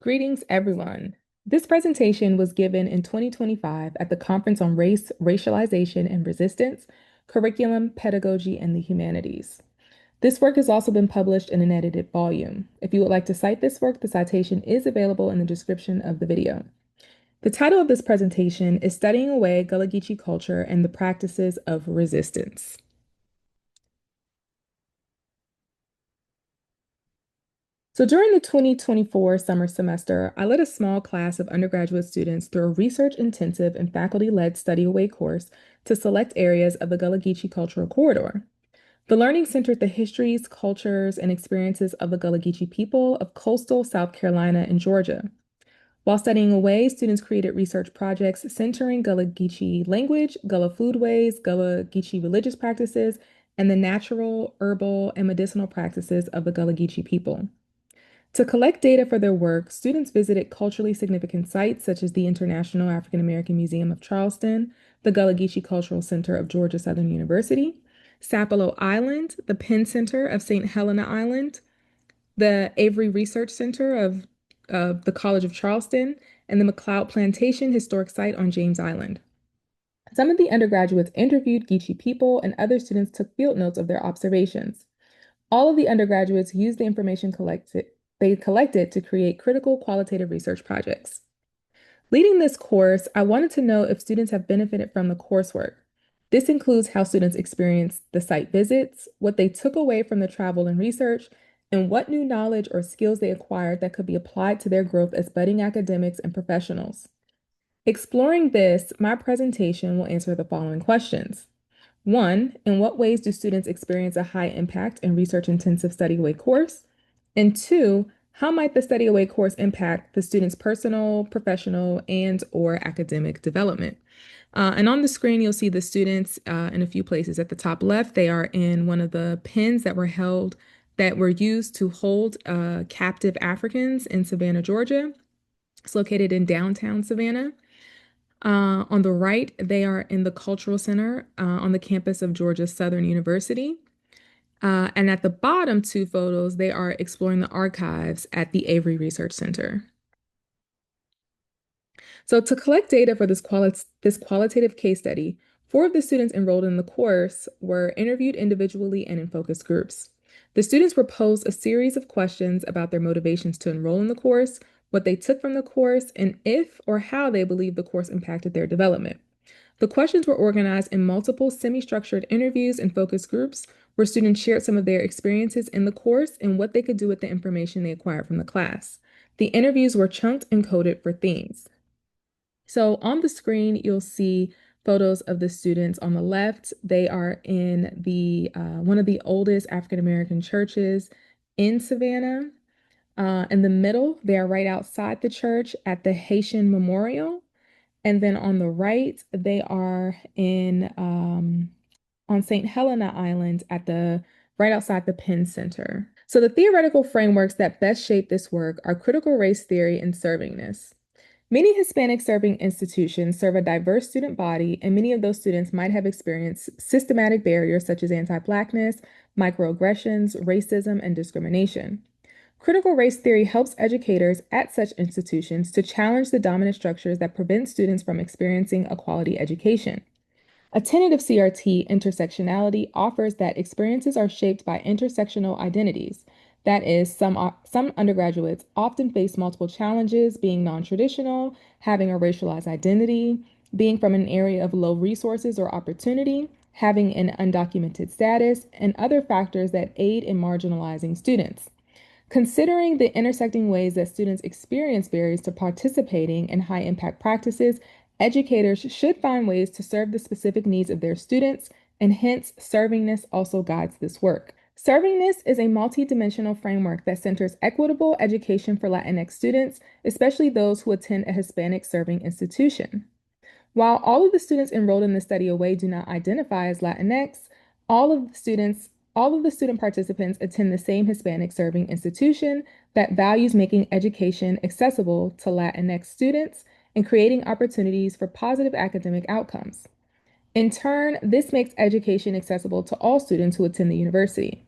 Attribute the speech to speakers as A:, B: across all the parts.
A: Greetings, everyone. This presentation was given in 2025 at the Conference on Race, Racialization, and Resistance, Curriculum, Pedagogy, and the Humanities. This work has also been published in an edited volume. If you would like to cite this work, the citation is available in the description of the video. The title of this presentation is Studying Away Gullah Geechee Culture and the Practices of Resistance. So during the 2024 summer semester, I led a small class of undergraduate students through a research-intensive and faculty-led study away course to select areas of the Gullah Geechee cultural corridor. The learning centered the histories, cultures, and experiences of the Gullah Geechee people of coastal South Carolina and Georgia. While studying away, students created research projects centering Gullah Geechee language, Gullah foodways, Gullah Geechee religious practices, and the natural, herbal, and medicinal practices of the Gullah Geechee people. To collect data for their work, students visited culturally significant sites such as the International African American Museum of Charleston, the Gullah Geechee Cultural Center of Georgia Southern University, Sapelo Island, the Penn Center of St. Helena Island, the Avery Research Center of the College of Charleston, and the McLeod Plantation Historic Site on James Island. Some of the undergraduates interviewed Geechee people, and other students took field notes of their observations. All of the undergraduates used the information they collected to create critical qualitative research projects. Leading this course, I wanted to know if students have benefited from the coursework. This includes how students experienced the site visits, what they took away from the travel and research, and what new knowledge or skills they acquired that could be applied to their growth as budding academics and professionals. Exploring this, my presentation will answer the following questions. One, in what ways do students experience a high impact and research-intensive study away course? And two, how might the study away course impact the student's personal, professional, and/or academic development? And on the screen, you'll see the students in a few places. At the top left, they are in one of the pens that were used to hold captive Africans in Savannah, Georgia. It's located in downtown Savannah. On the right, they are in the Cultural Center on the campus of Georgia Southern University. And at the bottom two photos, they are exploring the archives at the Avery Research Center. So to collect data for this qualitative case study, 4 of the students enrolled in the course were interviewed individually and in focus groups. The students were posed a series of questions about their motivations to enroll in the course, what they took from the course, and if or how they believe the course impacted their development. The questions were organized in multiple semi-structured interviews and focus groups where students shared some of their experiences in the course and what they could do with the information they acquired from the class. The interviews were chunked and coded for themes. So on the screen, you'll see photos of the students on the left. They are in the one of the oldest African American churches in Savannah. In the middle, they are right outside the church at the Haitian Memorial. And then on the right, they are in on St. Helena Island at the right outside the Penn Center. So the theoretical frameworks that best shape this work are critical race theory and servingness. Many Hispanic serving institutions serve a diverse student body, and many of those students might have experienced systematic barriers such as anti-Blackness, microaggressions, racism, and discrimination. Critical race theory helps educators at such institutions to challenge the dominant structures that prevent students from experiencing a quality education. A tenet of CRT intersectionality offers that experiences are shaped by intersectional identities. That is, some undergraduates often face multiple challenges, being non-traditional, having a racialized identity, being from an area of low resources or opportunity, having an undocumented status, and other factors that aid in marginalizing students. Considering the intersecting ways that students experience barriers to participating in high impact practices, educators should find ways to serve the specific needs of their students, and hence, servingness also guides this work. Servingness is a multidimensional framework that centers equitable education for Latinx students, especially those who attend a Hispanic serving institution. While all of the students enrolled in the study away do not identify as Latinx, all of the student participants attend the same Hispanic serving institution that values making education accessible to Latinx students and creating opportunities for positive academic outcomes. In turn, this makes education accessible to all students who attend the university.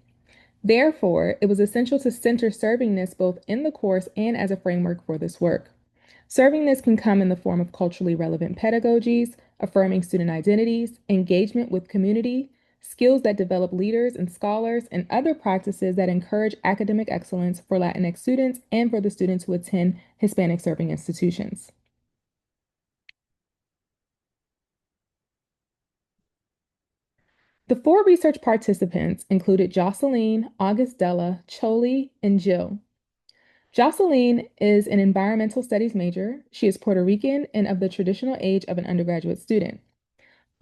A: Therefore, it was essential to center servingness both in the course and as a framework for this work. Servingness can come in the form of culturally relevant pedagogies, affirming student identities, engagement with community, skills that develop leaders and scholars, and other practices that encourage academic excellence for Latinx students and for the students who attend Hispanic serving institutions. The four research participants included Jocelyn, Augustella, Choli, and Jill. Jocelyn is an environmental studies major. She is Puerto Rican and of the traditional age of an undergraduate student.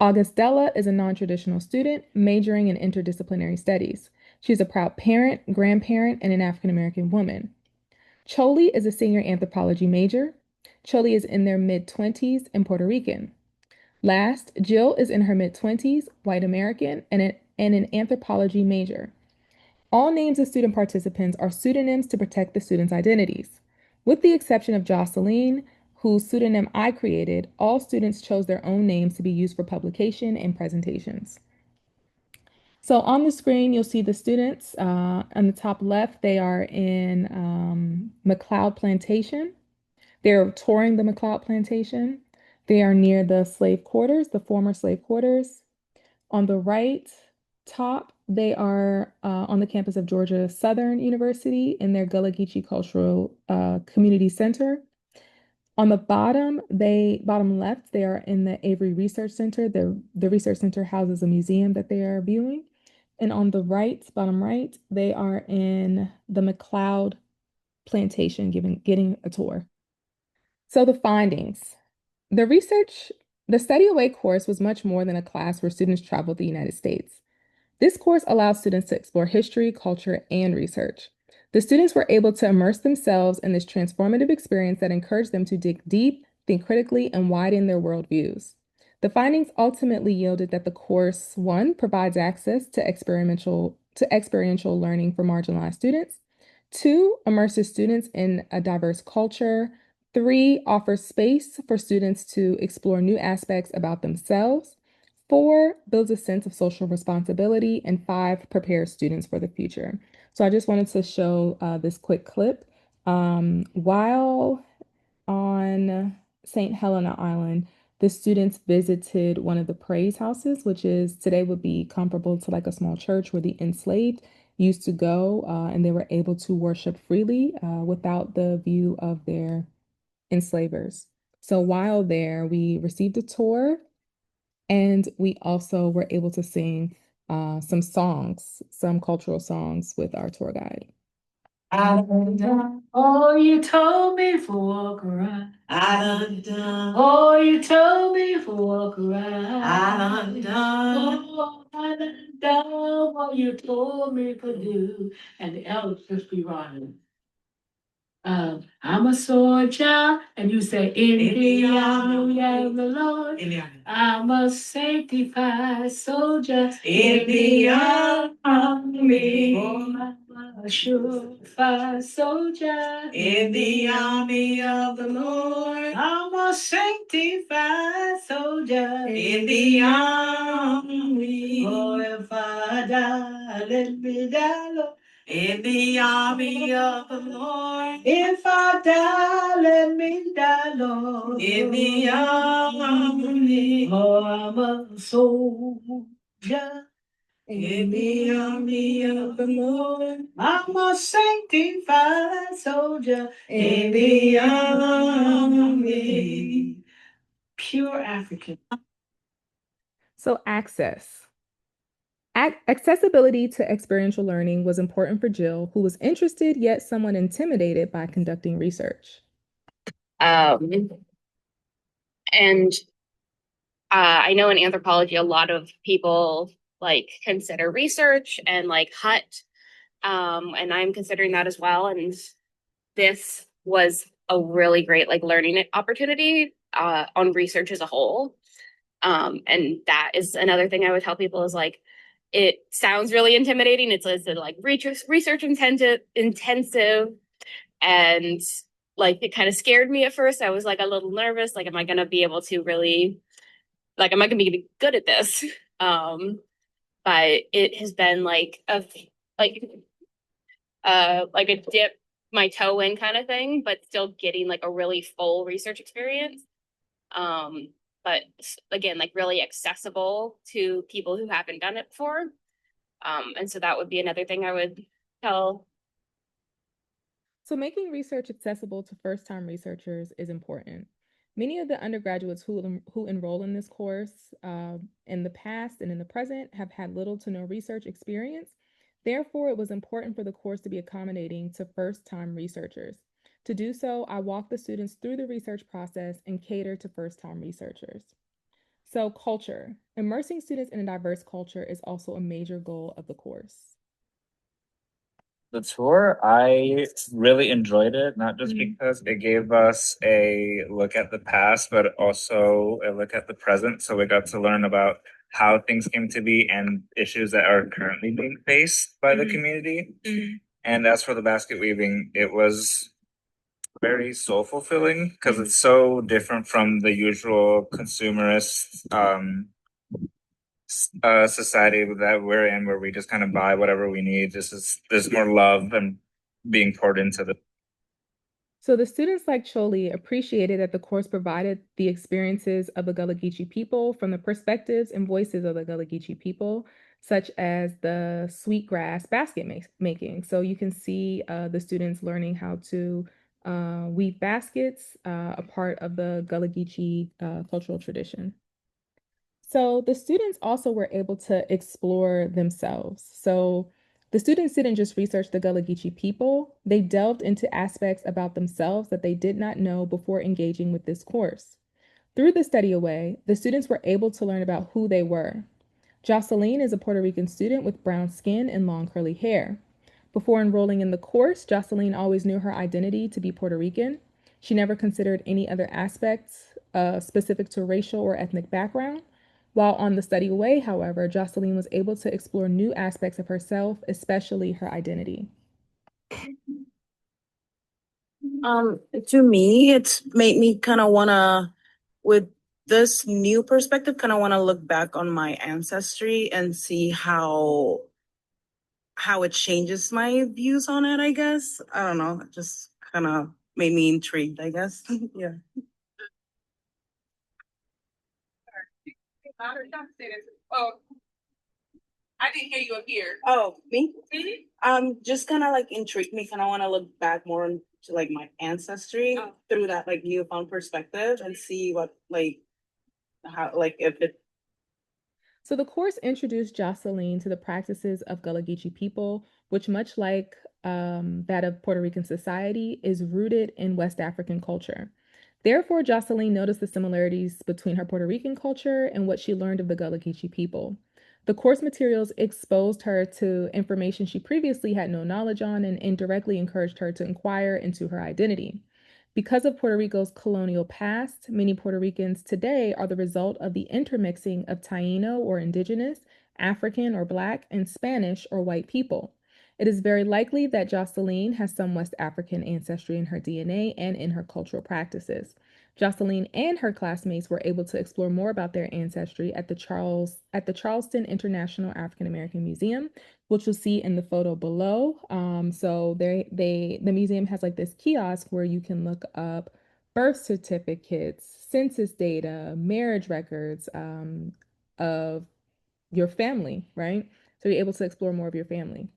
A: Augustella is a non-traditional student majoring in interdisciplinary studies. She's a proud parent, grandparent, and an African American woman. Choli is a senior anthropology major. Choli is in their mid-20s and Puerto Rican. Last, Jill is in her mid-20s, white American, and an anthropology major. All names of student participants are pseudonyms to protect the students' identities. With the exception of Jocelyn, whose pseudonym I created, all students chose their own names to be used for publication and presentations. So on the screen, you'll see the students. On the top left, they are in McLeod Plantation. They're touring the McLeod Plantation. They are near the slave quarters, the former slave quarters. On the right top, they are on the campus of Georgia Southern University in their Gullah Geechee Cultural Community Center. On the bottom left, they are in the Avery Research Center. The Research Center houses a museum that they are viewing. And on the right, bottom right, they are in the McLeod Plantation, getting a tour. So the findings. The research, the Study Away course was much more than a class where students traveled the United States. This course allows students to explore history, culture, and research. The students were able to immerse themselves in this transformative experience that encouraged them to dig deep, think critically, and widen their worldviews. The findings ultimately yielded that the course, one, provides access to experiential learning for marginalized students, two, immerses students in a diverse culture, three, offers space for students to explore new aspects about themselves, four, builds a sense of social responsibility, and five, prepares students for the future. So I just wanted to show this quick clip. While on St. Helena Island, the students visited one of the praise houses, which is today would be comparable to like a small church where the enslaved used to go, and they were able to worship freely without the view of their enslavers. So while there, we received a tour and we also were able to sing some songs, some cultural songs with our tour guide.
B: I done done all you told me for walk around. I done done all you told me for walk around. I done done I done done what you told me to do. And the elders just be running. I'm a soldier, and you say, in the army of the Lord. I'm a sanctified soldier in the army. Oh, I'm a surefire soldier in the army of the Lord. I'm a sanctified soldier in the army. Oh, if I die, let me die, Lord, in the army of the Lord. If I die, let me die, Lord, in the army. Oh, I'm a soldier in the army of the Lord. I'm a sanctified soldier in the army. Pure African.
A: So access. Accessibility to experiential learning was important for Jill, who was interested yet somewhat intimidated by conducting research.
C: Um, and I know in anthropology, a lot of people like consider research and like hut. And I'm considering that as well. And this was a really great like learning opportunity on research as a whole. And that is another thing I would tell people is like, it sounds really intimidating. It's like research intensive, and like it kind of scared me at first. I was like a little nervous. Like, am I going to be able to really, like, am I going to be good at this? But it has been like like a dip my toe in kind of thing, but still getting like a really full research experience. Um, but again, like really accessible to people who haven't done it before. And so that would be another thing I would tell.
A: So, making research accessible to first time researchers is important. Many of the undergraduates who enroll in this course in the past and in the present have had little to no research experience. Therefore, it was important for the course to be accommodating to first time researchers. To do so, I walk the students through the research process and cater to first time researchers. So, culture. Immersing students in a diverse culture is also a major goal of the course.
B: The tour, I really enjoyed it, not just because it gave us a look at the past, but also a look at the present. So we got to learn about how things came to be and issues that are currently being faced by the community. And as for the basket weaving, it was very soul fulfilling because it's so different from the usual consumerist society that we're in, where we just kind of buy whatever we need. There's more love and being poured into the.
A: So the students like Choli appreciated that the course provided the experiences of the Gullah Geechee people from the perspectives and voices of the Gullah Geechee people, such as the sweetgrass basket making. So you can see the students learning how to weave baskets, a part of the Gullah Geechee cultural tradition. So the students also were able to explore themselves. So the students didn't just research the Gullah Geechee people, they delved into aspects about themselves that they did not know before engaging with this course. Through the study away, the students were able to learn about who they were. Jocelyn is a Puerto Rican student with brown skin and long curly hair. Before enrolling in the course, Jocelyn always knew her identity to be Puerto Rican. She never considered any other aspects specific to racial or ethnic background. While on the study away, however, Jocelyn was able to explore new aspects of herself, especially her identity.
D: To me, it's made me kind of wanna, with this new perspective, kind of want to look back on my ancestry and see how it changes my views on it, I guess. I don't know. It just kind of made me intrigued, I guess. Yeah.
A: Oh, I didn't hear you up here.
D: Oh, me? Just kind of like intrigued me. Kind of want to look back more into like my ancestry through that like newfound perspective and see what like how like if it.
A: So the course introduced Jocelyn to the practices of Gullah Geechee people, which, much like that of Puerto Rican society, is rooted in West African culture. Therefore, Jocelyn noticed the similarities between her Puerto Rican culture and what she learned of the Gullah Geechee people. The course materials exposed her to information she previously had no knowledge on and indirectly encouraged her to inquire into her identity. Because of Puerto Rico's colonial past, many Puerto Ricans today are the result of the intermixing of Taino or indigenous, African or Black, and Spanish or white people. It is very likely that Jocelyn has some West African ancestry in her DNA and in her cultural practices. Jocelyn and her classmates were able to explore more about their ancestry at the Charleston International African American Museum, which you'll see in the photo below. So the museum has like this kiosk where you can look up birth certificates, census data, marriage records of your family, right? So you're able to explore more of your family.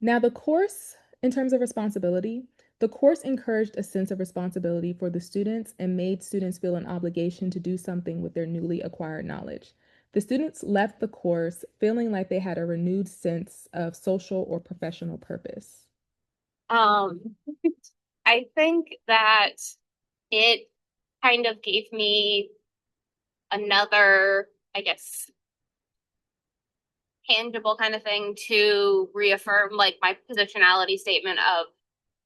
A: Now, the course, in terms of responsibility, the course encouraged a sense of responsibility for the students and made students feel an obligation to do something with their newly acquired knowledge. The students left the course feeling like they had a renewed sense of social or professional purpose.
C: Um, I think that it kind of gave me another, I guess, tangible kind of thing to reaffirm like my positionality statement of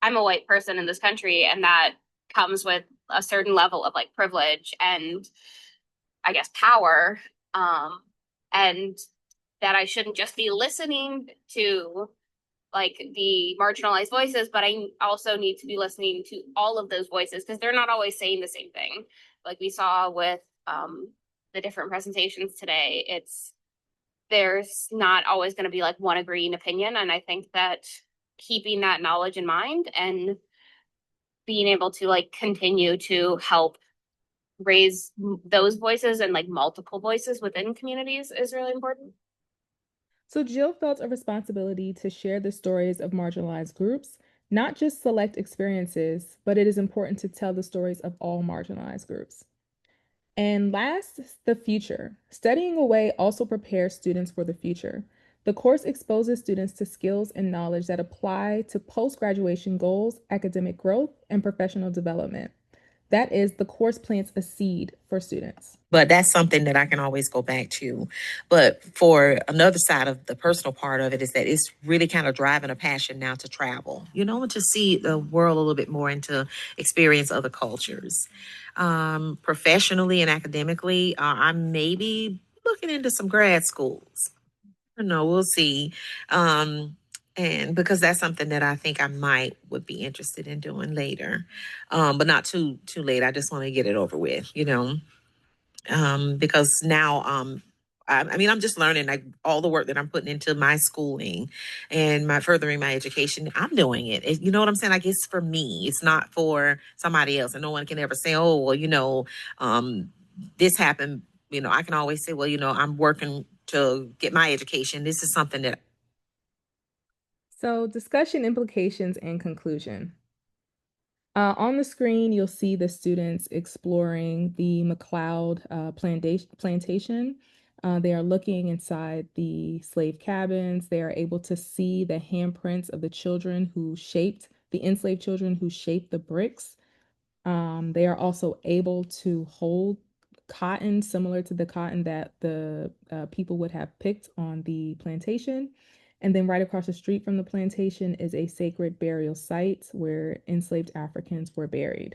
C: I'm a white person in this country, and that comes with a certain level of like privilege and I guess power. And that I shouldn't just be listening to like the marginalized voices, but I also need to be listening to all of those voices because they're not always saying the same thing. Like we saw with the different presentations today, there's not always going to be like one agreeing opinion. And I think that keeping that knowledge in mind and being able to like continue to help raise those voices and like multiple voices within communities is really important.
A: So Jill felt a responsibility to share the stories of marginalized groups, not just select experiences, but it is important to tell the stories of all marginalized groups. And last, the future. Studying away also prepares students for the future. The course exposes students to skills and knowledge that apply to post-graduation goals, academic growth, and professional development. That is, the course plants a seed for students.
B: But that's something that I can always go back to. But for another side of the personal part of it is that it's really kind of driving a passion now to travel, and to see the world a little bit more and to experience other cultures. Professionally and academically, I'm maybe looking into some grad schools. No, we'll see. And because that's something that I think I would be interested in doing later, but not too late. I just want to get it over with. Because now I mean I'm just learning like all the work that I'm putting into my schooling and my furthering my education. I'm doing it. You know what I'm saying? Like it's for me. It's not for somebody else, and no one can ever say, "Oh, well, this happened." I can always say, "Well, I'm working to get my education. This is something that."
A: So, discussion implications and conclusion. On the screen, you'll see the students exploring the McLeod plantation. They are looking inside the slave cabins. They are able to see the handprints of the enslaved children who shaped the bricks. They are also able to hold cotton similar to the cotton that the people would have picked on the plantation. And then right across the street from the plantation is a sacred burial site where enslaved Africans were buried.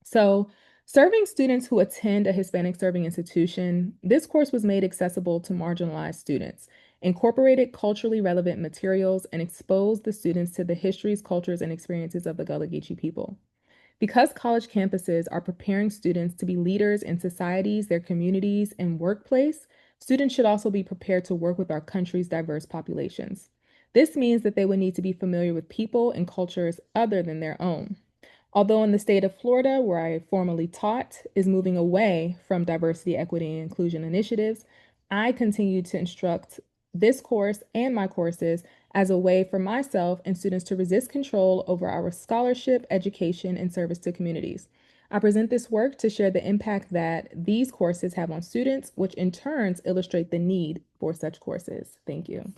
A: So, serving students who attend a Hispanic serving institution, this course was made accessible to marginalized students, incorporated culturally relevant materials, and exposed the students to the histories, cultures, and experiences of the Gullah Geechee people. Because college campuses are preparing students to be leaders in societies, their communities, and workplace, students should also be prepared to work with our country's diverse populations. This means that they would need to be familiar with people and cultures other than their own. Although in the state of Florida, where I formerly taught, is moving away from diversity, equity, and inclusion initiatives, I continue to instruct this course and my courses as a way for myself and students to resist control over our scholarship, education, and service to communities. I present this work to share the impact that these courses have on students, which in turns illustrate the need for such courses. Thank you.